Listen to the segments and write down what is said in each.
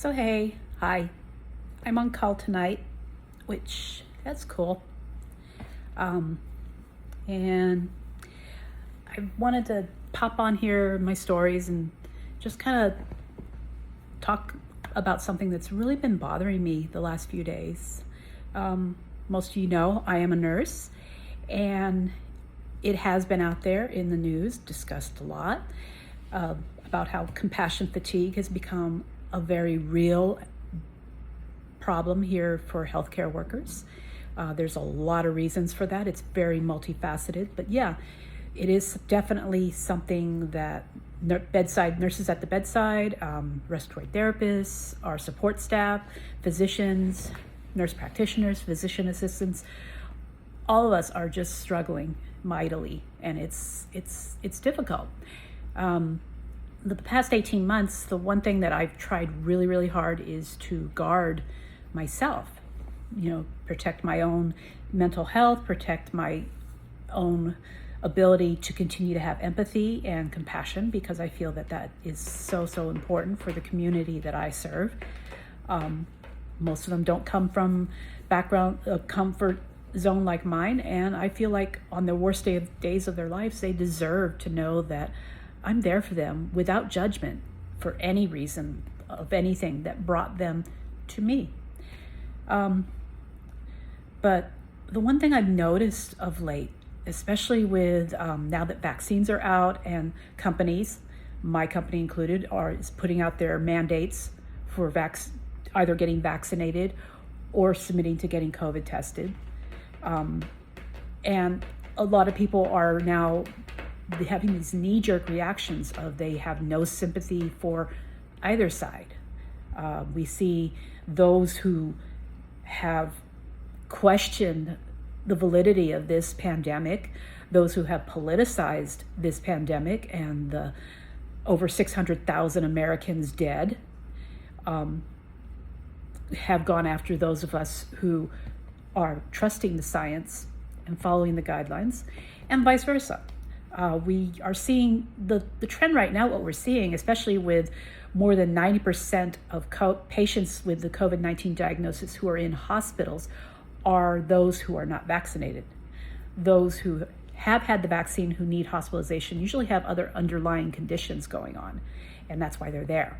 So hey, hi. I'm on call tonight, which that's cool. And I wanted to pop on here my stories and just kind of talk about something that's really been bothering me the last few days. Most of you know I am a nurse, and it has been out there in the news, discussed a lot, about how compassion fatigue has become a very real problem here for healthcare workers. There's a lot of reasons for that. It's very multifaceted, but yeah, it is definitely something that nurses at the bedside, respiratory therapists, our support staff, physicians, nurse practitioners, physician assistants, all of us are just struggling mightily, and it's difficult. The past 18 months, the one thing that I've tried really, really hard is to guard myself, protect my own mental health, protect my own ability to continue to have empathy and compassion, because I feel that is so, so important for the community that I serve. Most of them don't come from background, comfort zone like mine, and I feel like on the worst days of their lives, they deserve to know that I'm there for them without judgment for any reason of anything that brought them to me. But the one thing I've noticed of late, especially with now that vaccines are out and companies, my company included, is putting out their mandates for either getting vaccinated or submitting to getting COVID tested. And a lot of people are now having these knee-jerk reactions of they have no sympathy for either side. We see those who have questioned the validity of this pandemic, those who have politicized this pandemic and the over 600,000 Americans dead, have gone after those of us who are trusting the science and following the guidelines, and vice versa. We are seeing the trend right now, what we're seeing, especially with more than 90% of patients with the COVID-19 diagnosis who are in hospitals, are those who are not vaccinated. Those who have had the vaccine who need hospitalization usually have other underlying conditions going on, and that's why they're there.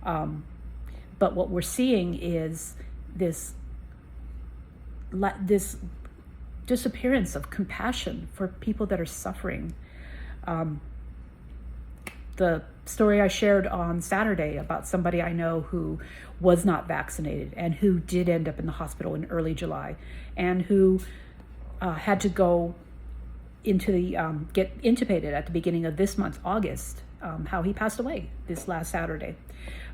But what we're seeing is this disappearance of compassion for people that are suffering. The story I shared on Saturday about somebody I know who was not vaccinated and who did end up in the hospital in early July, and who had to go into get intubated at the beginning of this month, August, how he passed away this last Saturday.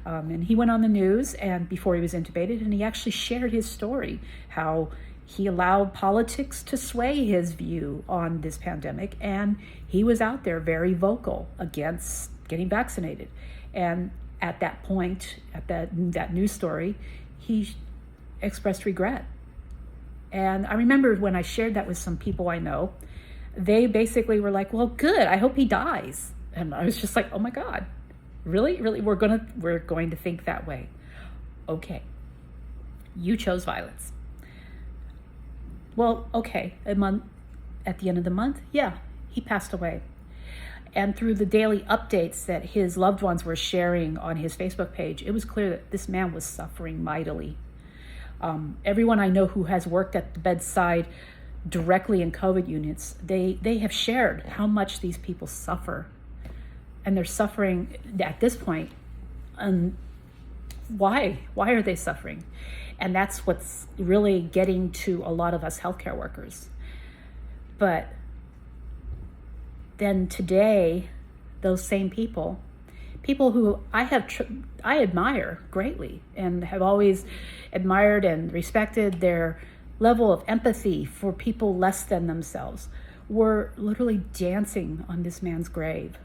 And he went on the news and before he was intubated, and he actually shared his story, how he allowed politics to sway his view on this pandemic, and he was out there very vocal against getting vaccinated. And at that point, at that news story, he expressed regret. And I remember when I shared that with some people I know, they basically were like, well, good, I hope he dies. And I was just like, oh my God, really? We're going to think that way. Okay, you chose violence. Well, okay, at the end of the month, yeah, he passed away. And through the daily updates that his loved ones were sharing on his Facebook page, it was clear that this man was suffering mightily. Everyone I know who has worked at the bedside directly in COVID units, they have shared how much these people suffer. And they're suffering at this point. Why? Why are they suffering? And that's what's really getting to a lot of us healthcare workers. But then today, those same people who I admire greatly and have always admired and respected their level of empathy for people less than themselves, were literally dancing on this man's grave.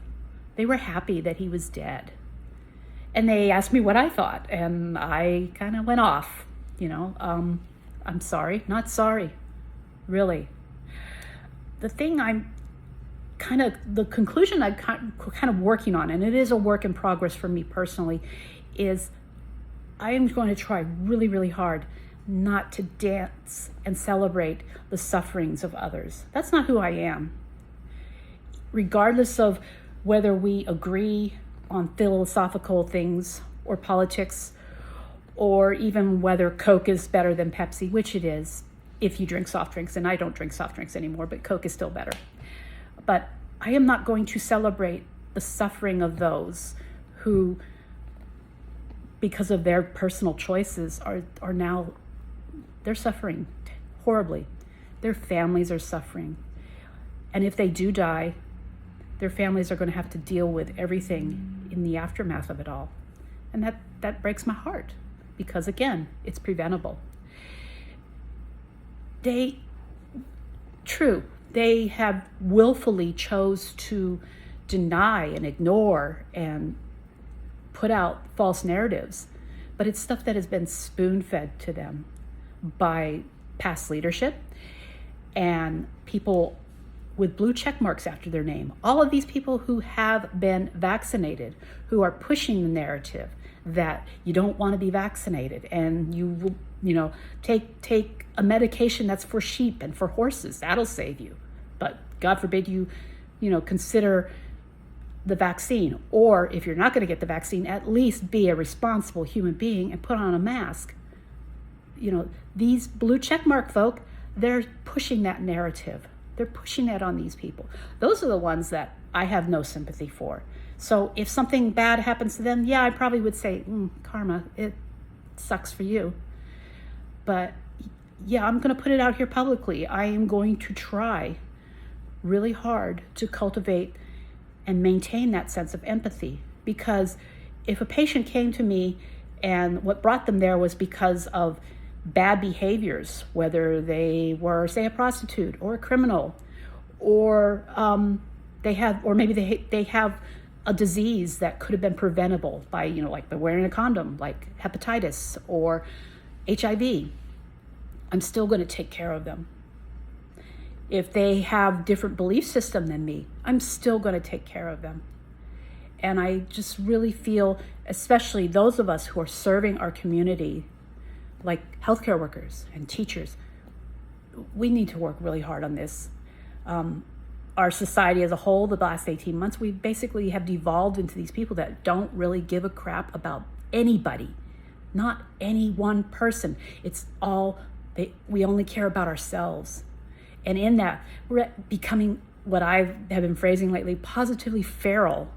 They were happy that he was dead. And they asked me what I thought, and I kind of went off. I'm sorry, not sorry, really. The conclusion I'm kind of working on, and it is a work in progress for me personally, is I am going to try really, really hard not to dance and celebrate the sufferings of others. That's not who I am. Regardless of whether we agree on philosophical things or politics, or even whether Coke is better than Pepsi, which it is if you drink soft drinks, and I don't drink soft drinks anymore, but Coke is still better. But I am not going to celebrate the suffering of those who, because of their personal choices, are now, they're suffering horribly. Their families are suffering. And if they do die, their families are going to have to deal with everything in the aftermath of it all. And that breaks my heart, because again, it's preventable. They have willfully chose to deny and ignore and put out false narratives, but it's stuff that has been spoon-fed to them by past leadership and people with blue check marks after their name. All of these people who have been vaccinated, who are pushing the narrative that you don't want to be vaccinated and you will, take a medication that's for sheep and for horses, that'll save you. But God forbid you consider the vaccine, or if you're not going to get the vaccine, at least be a responsible human being and put on a mask. These blue checkmark folk, they're pushing that narrative. They're pushing that on these people. Those are the ones that I have no sympathy for. So if something bad happens to them, yeah, I probably would say, karma, it sucks for you. But yeah, I'm going to put it out here publicly. I am going to try really hard to cultivate and maintain that sense of empathy, because if a patient came to me and what brought them there was because of bad behaviors, whether they were, say, a prostitute or a criminal, or they have a disease that could have been preventable by, like by wearing a condom, like hepatitis or HIV, I'm still going to take care of them. If they have different belief system than me, I'm still going to take care of them. And I just really feel, especially those of us who are serving our community, like healthcare workers and teachers, we need to work really hard on this. Our society as a whole, the last 18 months, we basically have devolved into these people that don't really give a crap about anybody, not any one person. It's all, we only care about ourselves. And in that, we're becoming what I have been phrasing lately, positively feral.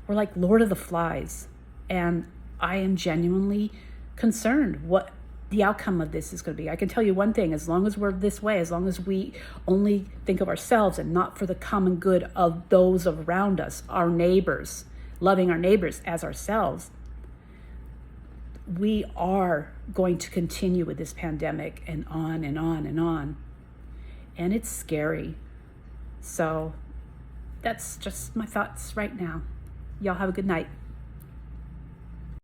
We're like Lord of the Flies. And I am genuinely concerned what the outcome of this is going to be. I can tell you one thing, as long as we're this way, as long as we only think of ourselves and not for the common good of those around us, our neighbors, loving our neighbors as ourselves, we are going to continue with this pandemic and on and on and on. And it's scary. So that's just my thoughts right now. Y'all have a good night.